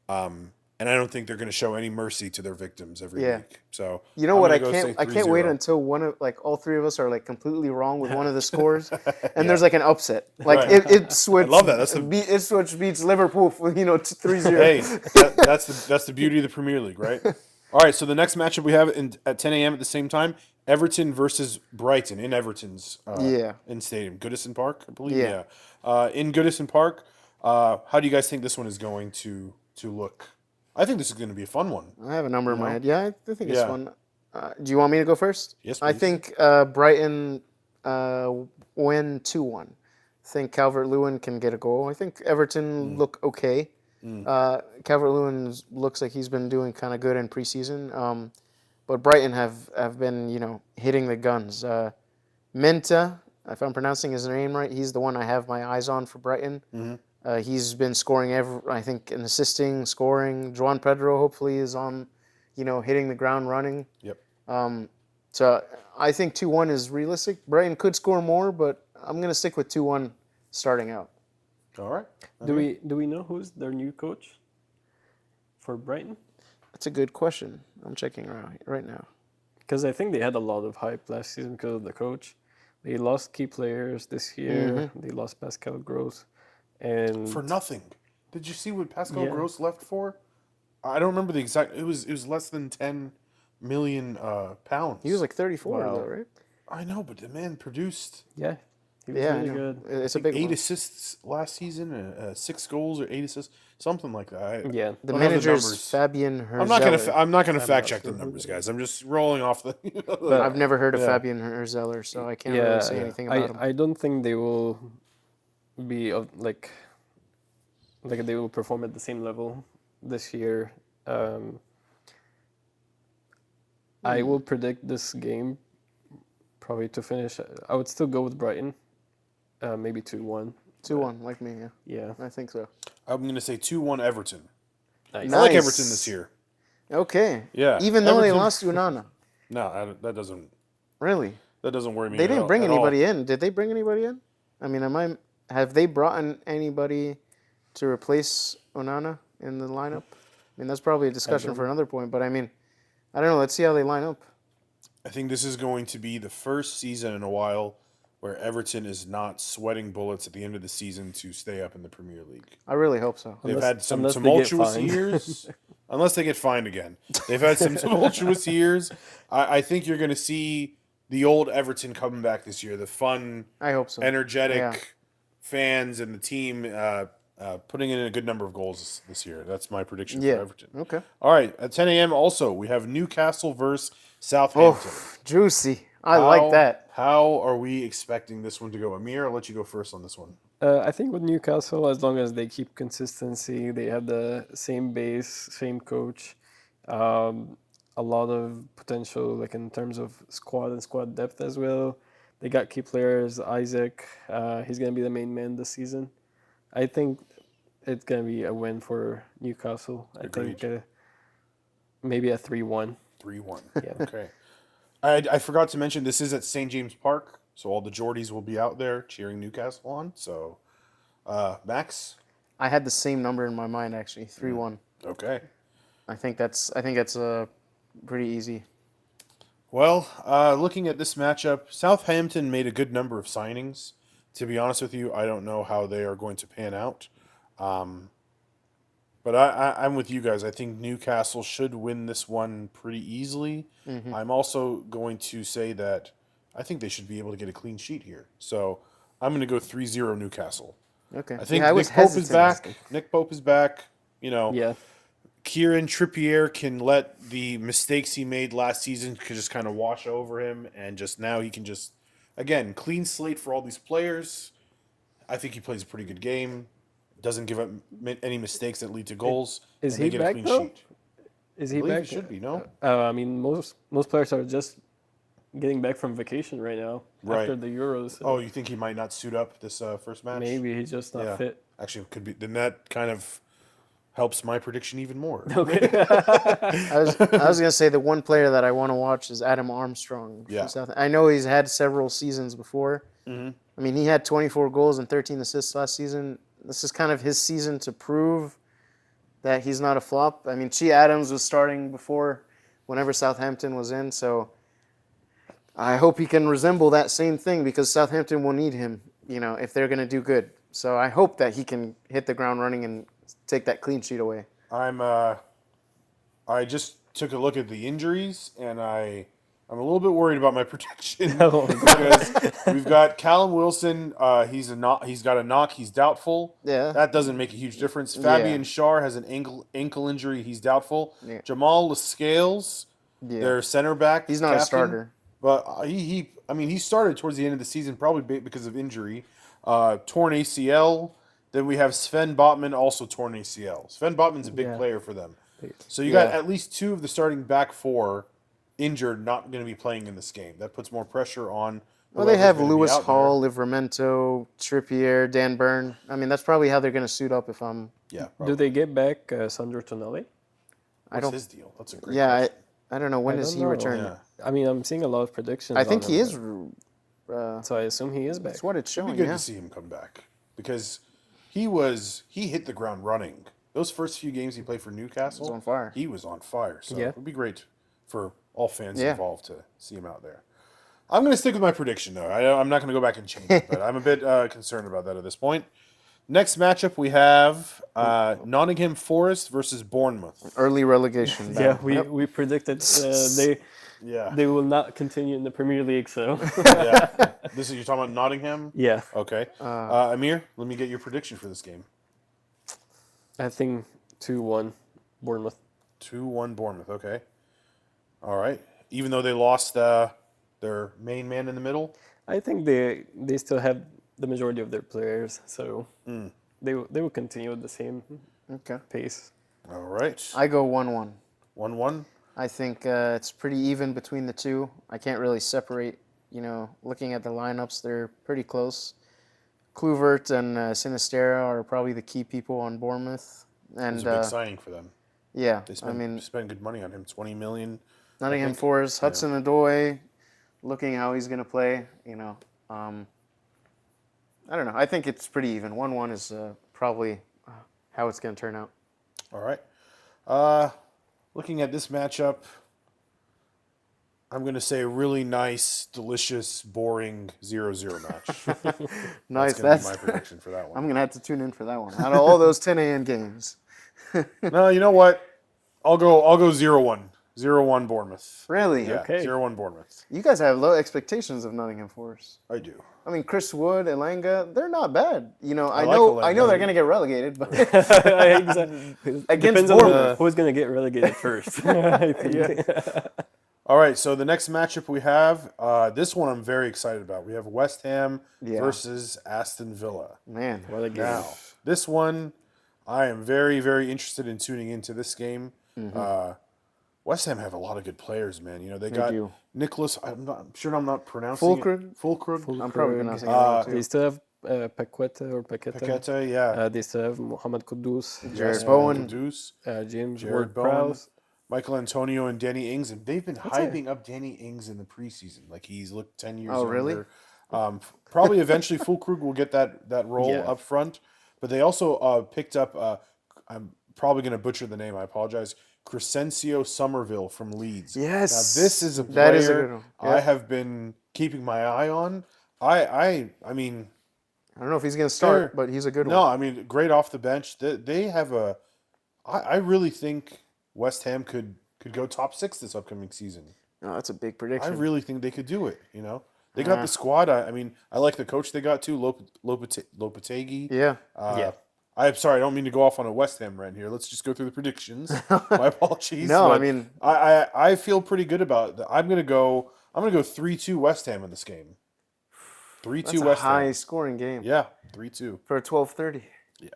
And I don't think they're going to show any mercy to their victims every Yeah. week. So You know I'm what? gonna go say I can't wait 3-0. until all three of us are like completely wrong with one of the scores, and there's like an upset. Like Right. it switch. I love that. That's Ipswich beats Liverpool. 3-0. Hey, that's the beauty of the Premier League, right? All right, so the next matchup we have at 10 a.m. at the same time, Everton versus Brighton in Everton's in stadium, Goodison Park, I believe. Yeah. In Goodison Park. How do you guys think this one is going to look? I think this is going to be a fun one. I have a number in my head. Yeah, I think it's Yeah. fun. Do you want me to go first? Yes, I please. think Brighton win 2-1. I think Calvert-Lewin can get a goal. I think Everton look okay. Calvert-Lewin looks like he's been doing kind of good in preseason. But Brighton have been, hitting the guns. Menta, if I'm pronouncing his name right, he's the one I have my eyes on for Brighton. He's been scoring I think, and assisting, scoring. Joan Pedro hopefully is on, hitting the ground running. Yep. So I think 2-1 is realistic. Brighton could score more, but I'm going to stick with 2-1 starting out. All right. Do we know who's their new coach for Brighton? That's a good question. I'm checking right now. Because I think they had a lot of hype last season because of the coach. They lost key players this year. They lost Pascal Gross. And For nothing. Did you see what Pascal Yeah. Gross left for? I don't remember the exact. It was less than 10 million pounds. He was like 34, Wow. though, right? I know, but the man produced yeah, he was Yeah, I really know. good. It's a big 8 one. assists last season, 6 goals or 8 assists, something like that. Yeah. The don't have the manager's numbers. Fabian Herzeler. I'm not gonna fact not check the sure who numbers, that guys. I'm just rolling off the. I've never heard of Yeah. Fabian Herzeler, so I can't Yeah, really say anything about him. I don't think they will be like they will perform at the same level this year. I will predict this game probably to finish. I would still go with Brighton, maybe 2-1. 2-1, like me, yeah. Yeah, I think so. I'm gonna say 2-1 Everton. nice. I like Nice. Everton this year. Okay. Yeah. Even though they Everton- lost to Unana. No, that doesn't Really? worry me. They at didn't all- bring at all. anybody in. Did they bring anybody in? I mean, have they brought in anybody to replace Onana in the lineup? I mean, that's probably a discussion for another point, but I mean, I don't know. Let's see how they line up. I think this is going to be the first season in a while where Everton is not sweating bullets at the end of the season to stay up in the Premier League. I really hope so. They've Unless- had some unless they get tumultuous fined. years. Unless they get fined again. They've had some tumultuous years. I think you're going to see the old Everton coming back this year. The fun, I hope so. energetic Yeah. fans and the team putting in a good number of goals this year. That's my prediction Yeah. for Everton. Okay. All right, at 10 a.m. also, we have Newcastle versus Southampton. Oh, juicy. I like that. How are we expecting this one to go? Amir, I'll let you go first on this one. I think with Newcastle, as long as they keep consistency, they have the same base, same coach, a lot of potential, like in terms of squad and squad depth as well. They got key players, Isaac. He's gonna be the main man this season. I think it's gonna be a win for Newcastle. I Agreed. think maybe a 3-1. 3-1. Yeah. Okay. I forgot to mention this is at St. James Park, so all the Geordies will be out there cheering Newcastle on. So, Max? I had the same number in my mind actually, 3-1. Okay. I think that's pretty easy. Well, looking at this matchup, Southampton made a good number of signings. To be honest with you, I don't know how they are going to pan out. But I'm with you guys. I think Newcastle should win this one pretty easily. I'm also going to say that I think they should be able to get a clean sheet here. So I'm going to go 3-0 Newcastle. Okay. I think I was Nick Pope is hesitant. back. Nick Pope is back. You know, Yeah. Kieran Trippier can let the mistakes he made last season could just kind of wash over him, and just now he can just, again, clean slate for all these players. I think he plays a pretty good game. Doesn't give up any mistakes that lead to goals. Is and he they get a back, clean though? sheet. Is I he believe back? he should be, no? I mean, most players are just getting back from vacation right now Right. after the Euros. So Oh, you think he might not suit up this first match? maybe he's just not Yeah. fit. Actually, could be. Then that kind of helps my prediction even more. Okay. I was gonna say the one player that I want to watch is Adam Armstrong. from Yeah. I know he's had several seasons before. I mean, he had 24 goals and 13 assists last season. This is kind of his season to prove that he's not a flop. I mean, Che Adams was starting before, whenever Southampton was in. So I hope he can resemble that same thing because Southampton will need him. If they're gonna do good. So I hope that he can hit the ground running and take that clean sheet away. I just took a look at the injuries, and I'm a little bit worried about my prediction Oh, because we've got Callum Wilson. He's got a knock. He's doubtful. Yeah. That doesn't make a huge difference. Fabian Schär has an ankle injury. He's doubtful. Yeah. Jamal Lascelles, their center back. He's not a captain, starter. but he started towards the end of the season probably because of injury. Torn ACL. Then we have Sven Botman, also torn ACL. Sven Botman's a big Yeah. player for them. So you got Yeah. at least two of the starting back four injured, not going to be playing in this game. That puts more pressure on. Well, they whoever's have gonna be Lewis out Hall, Livramento, Trippier, Dan Burn. I mean, that's probably how they're going to suit up if I'm. there. Yeah. do Probably. they get back Sandro Tonali? What's don't- his deal? That's a great Yeah, question. I don't know. When I does don't he know. return? Yeah. I mean, I'm seeing a lot of predictions. I think on he him, is. So I assume he is back. That's what it's It'd be showing, good yeah. to see him come back because he hit the ground running. Those first few games he played for Newcastle, He was on fire. He was on fire. So Yeah. it would be great for all fans Yeah. involved to see him out there. I'm going to stick with my prediction, though. I'm not going to go back and change it, but I'm a bit concerned about that at this point. Next matchup, we have Nottingham Forest versus Bournemouth. Early relegation. Yeah, battle. we predicted Yeah. they will not continue in the Premier League. So Yeah. You're talking about Nottingham? yeah, Okay. Amir, let me get your prediction for this game. I think 2-1 Bournemouth. 2-1 Bournemouth. Okay. All right. Even though they lost their main man in the middle. I think they still have the majority of their players, so they will continue with the same Okay. pace. All right. I go 1-1. 1-1. I think it's pretty even between the two. I can't really separate. Looking at the lineups, they're pretty close. Kluivert and Sinistera are probably the key people on Bournemouth. It And was a big signing for them. yeah, They I mean, spent good money on him. 20 million. Nottingham think. Forest, Hudson Odoi, looking how he's going to play. I don't know. I think it's pretty even. 1-1 is probably how it's going to turn out. All right. Looking at this matchup, I'm going to say a really nice, delicious, boring 0-0 match. Nice. That's going to be my prediction for that I'm one. going to have to tune in for that one. Out of all those 10 a.m. games. No, you know what? I'll go 0-1. 0-1 Bournemouth. Really? Yeah, Okay. 0-1 Bournemouth. You guys have low expectations of Nottingham Forest. I do. I mean, Chris Wood, Elanga, they're not bad. I like know Elanga. they're going to get relegated, but Exactly. Against Depends on Bournemouth. who's going to get relegated first. I think. All right, so the next matchup we have, this one I'm very excited about. We have West Ham Yeah. versus Aston Villa. man, What a game. Now, this one, I am very, very interested in tuning into this game. West Ham have a lot of good players, man. They got do. Nicholas. I'm sure I'm not pronouncing Fulkrug? it. Fulkrug. I'm probably pronouncing it wrong too. They still have Paqueta. Paqueta, yeah. They still have Mohamed Kudus, Jared Yes, Bowen. Kudus, James Jared Bowen, Ward-Prowse. Michael Antonio, and Danny Ings, and they've been That's it. hyping up Danny Ings in the preseason. Like he's looked 10 years Oh, really? younger. Probably eventually Fulkrug will get that role Yeah. up front, but they also picked up. I'm probably going to butcher the name. I apologize. Crescencio Somerville from Leeds. Yes. Now this is a player That is a good one. I Yeah. have been keeping my eye on. I mean. I don't know if he's going to start, Sure. but he's a good No, one. I mean, great off the bench. They have a. I really think West Ham could go top 6 this upcoming season. No, that's a big I prediction. really think they could do it. You know, they got the squad. I mean, I like the coach they got too, Lopetegui. Yeah. Yeah. I'm sorry, I don't mean to go off on a West Ham rant here. Let's just go through the predictions. My apologies. No, I but mean- I feel pretty good about it. I'm gonna go 3-2 West Ham in this game. 3-2 That's a West Ham. high scoring game Yeah, 3-2. for a 12:30. Yeah.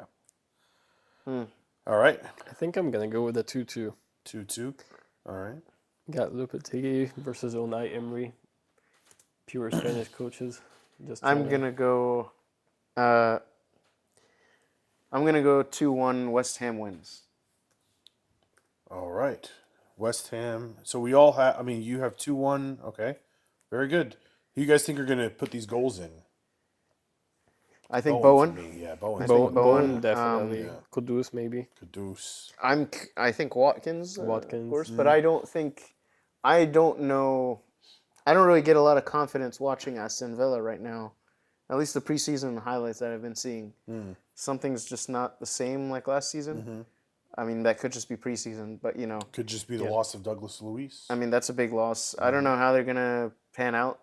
All right. I think I'm going to go with a 2-2. 2-2. All right. Got Lopetegui versus Unai Emery. Pure Spanish coaches. Just I'm trying to- gonna go. I'm gonna go 2-1. West Ham wins. All right. West Ham. So we all have. I mean, you have 2-1. Okay. Very good. Who you guys think are gonna put these goals in? I think for Bowen. me. Yeah, Bowen. I think Bowen, Bowen, definitely. yeah. Kudus maybe. Kudus. I think Watkins. Watkins, of course, but I don't think. I don't know. I don't really get a lot of confidence watching Aston Villa right now. At least the preseason highlights that I've been seeing. Something's just not the same like last season. I mean, that could just be preseason, but you know, Could just be the loss of Douglas Luiz. I mean, that's a big loss. I don't know how they're gonna pan out,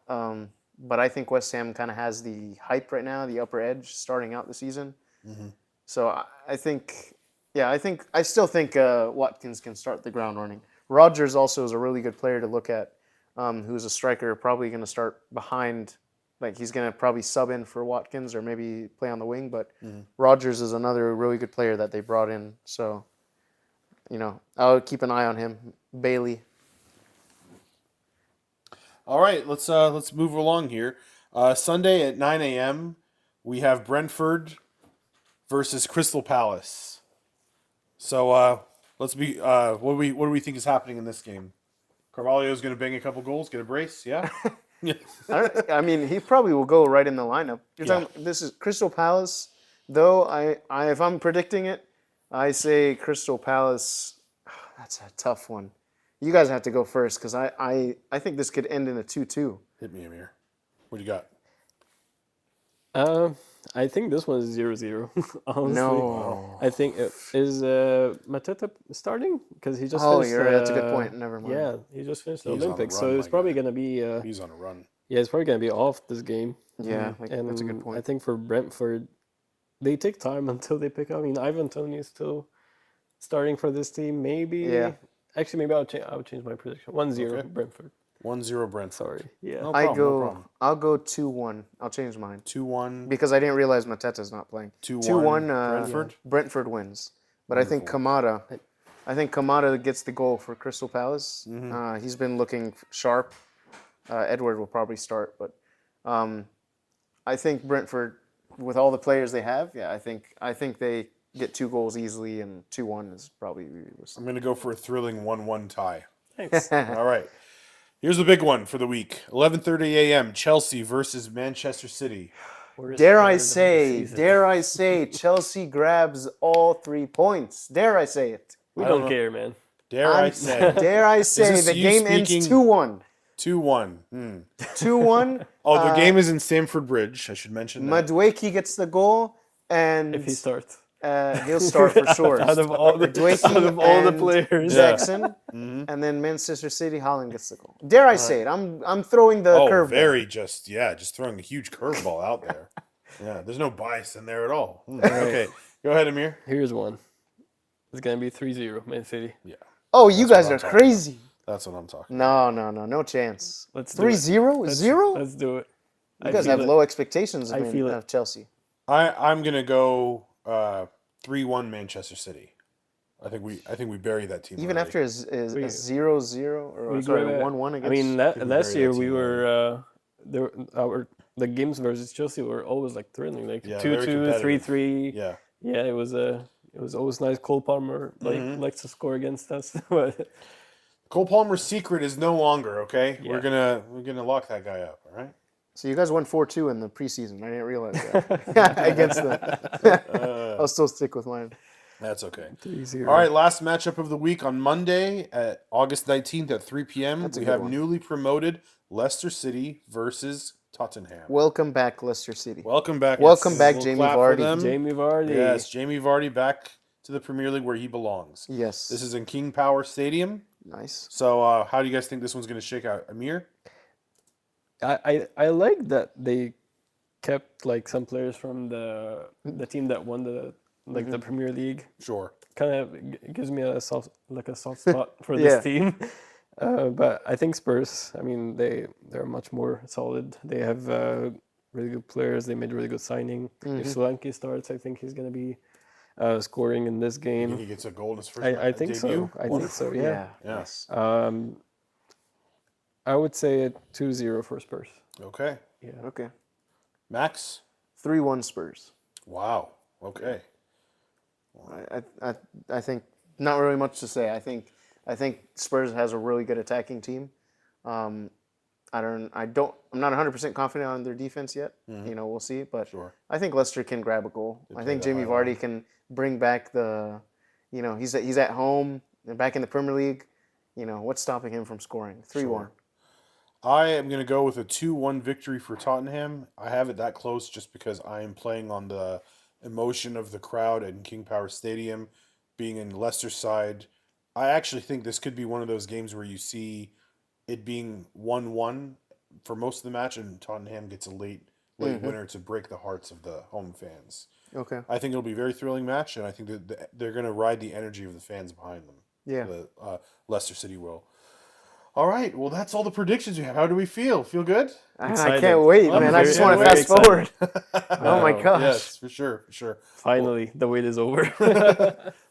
but I think West Ham kind of has the hype right now, the upper edge starting out the season. So I think, I still think Watkins can start the ground running. Rodgers also is a really good player to look at, who's a striker, probably going to start behind. Like he's going to probably sub in for Watkins or maybe play on the wing. But Rodgers is another really good player that they brought in. So, you know, I'll keep an eye on him. Bailey. All right, let's move along here. Sunday at 9 a.m. we have Brentford versus Crystal Palace. So let's be. What do we think is happening in this game? Carvalho's going to bang a couple goals, get a brace. Yeah. Yeah. I mean, he probably will go right in the lineup. You're Yeah. talking, this is Crystal Palace, though. I if I'm predicting it, I say Crystal Palace. That's a tough one. You guys have to go first because I think this could end in a 2-2. Hit me, Amir. What do you got? I think this one is 0-0. Honestly, No. I think is Mateta starting because he just. Oh, finished, you're right. That's a good point. Never mind. Yeah, he just finished the He's on a Olympics, run, so it's my probably guy. gonna be. He's on a run. Yeah, it's probably gonna be off this game. Yeah, that's a good point. I think for Brentford, they take time until they pick up. I mean, Ivan Toney is still starting for this team. Maybe. Yeah. Actually, maybe I'll change my prediction. 1-0 Okay. Brentford. 1-0 Brentford. Sorry. Yeah. No I problem, go. no problem. I'll go 2-1. I'll change mine 2-1. because I didn't realize Mateta's not playing. 2-1 2-1. Brentford? Brentford wins, but I think Kamada gets the goal for Crystal Palace. He's been looking sharp. Edward will probably start, but I think Brentford, with all the players they have, I think they get 2 goals easily, and 2-1 is probably realistic. I'm going to go for a thrilling 1-1 tie. Thanks. All right. Here's the big one for the week. 11:30 a.m. Chelsea versus Manchester City. Worst Dare third I of the say, season. Chelsea grabs all 3 points. Dare I say it? We I don't don't know. care, man. Dare I say? Dare I say this the you game ends speaking- 2-1. 2-1. 2-1. Oh, the game is in Stamford Bridge. I should mention that. Madueke gets the goal, and If he starts. he'll start for sure. Out of all the Madueke out of all the and players. Jackson, and then Manchester City, Holland gets the goal. Dare I say it? I'm throwing the Oh, curveball. very just throwing a huge curveball out there. Yeah, there's no bias in there at all. Okay, go ahead, Amir. Here's one. It's gonna be 3-0, Man City. Yeah, Oh, you guys what are I'm talking crazy. that's what I'm talking. No chance. Let's do it. 3-0? 0? Let's do it. You guys have low expectations I feel it. of Chelsea. I'm gonna go 3-1 Manchester City. I think we bury that team. Even early. after is 0-0 or We sorry go- 1-1 against. I mean, we last bury year that we team were the games versus Chelsea were always like thrilling, like Yeah, 2-2, very competitive. 3-3. Yeah. Yeah, it was always nice. Cole Palmer likes to score against us. But Cole Palmer's secret is no longer, okay? Yeah. We're gonna lock that guy up, all right? So you guys won 4-2 in the preseason. I didn't realize that against them. I'll still stick with mine. That's okay. 3-0. All right, last matchup of the week on Monday at August 19th at 3 p.m. That's a We good have one. newly promoted Leicester City versus Tottenham. Welcome back, Leicester City. Welcome back. Welcome back, We'll Jamie clap for Vardy. them. Jamie Vardy. Yes, Jamie Vardy back to the Premier League where he belongs. Yes. This is in King Power Stadium. Nice. So how do you guys think this one's going to shake out? Amir? I like that they kept like some players from the team that won the Premier League. Sure. Kind of gives me a soft spot for Yeah. this team. But I think Spurs, I mean, they're much more solid. They have really good players. They made a really good signing. If Solanke starts, I think he's going to be scoring in this I think game. he gets a goal in his first I think so. debut. I think so, yeah. Yes. I would say a 2-0 for Spurs. Okay. Yeah. Okay. Max? 3-1 Spurs. Wow. Okay. I think not really much to say. I think Spurs has a really good attacking team. I'm not 100% confident on their defense yet. You know, we'll see, but Sure. I think Leicester can grab a goal. I think Jamie Vardy can bring back he's at home and back in the Premier League. You know, what's stopping him from scoring? 3-1. Sure. I am going to go with a 2-1 victory for Tottenham. I have it that close just because I am playing on the emotion of the crowd in King Power Stadium, being in Leicester's side. I actually think this could be one of those games where you see it being 1-1 for most of the match, and Tottenham gets a late winner to break the hearts of the home fans. Okay. I think it'll be a very thrilling match, and I think that they're going to ride the energy of the fans behind them. Yeah. The Leicester City will. All right. Well, that's all the predictions we have. How do we feel? Feel good? I Excited. can't wait, I'm man. I very- just want to very fast forward. Oh my gosh. Yes, for sure. Finally, the wait is over.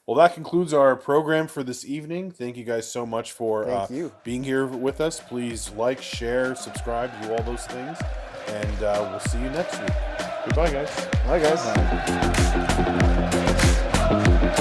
Well, that concludes our program for this evening. Thank you guys so much for Thank you. being here with us. Please like, share, subscribe, do all those things. And we'll see you next week. Goodbye, guys. Bye, guys.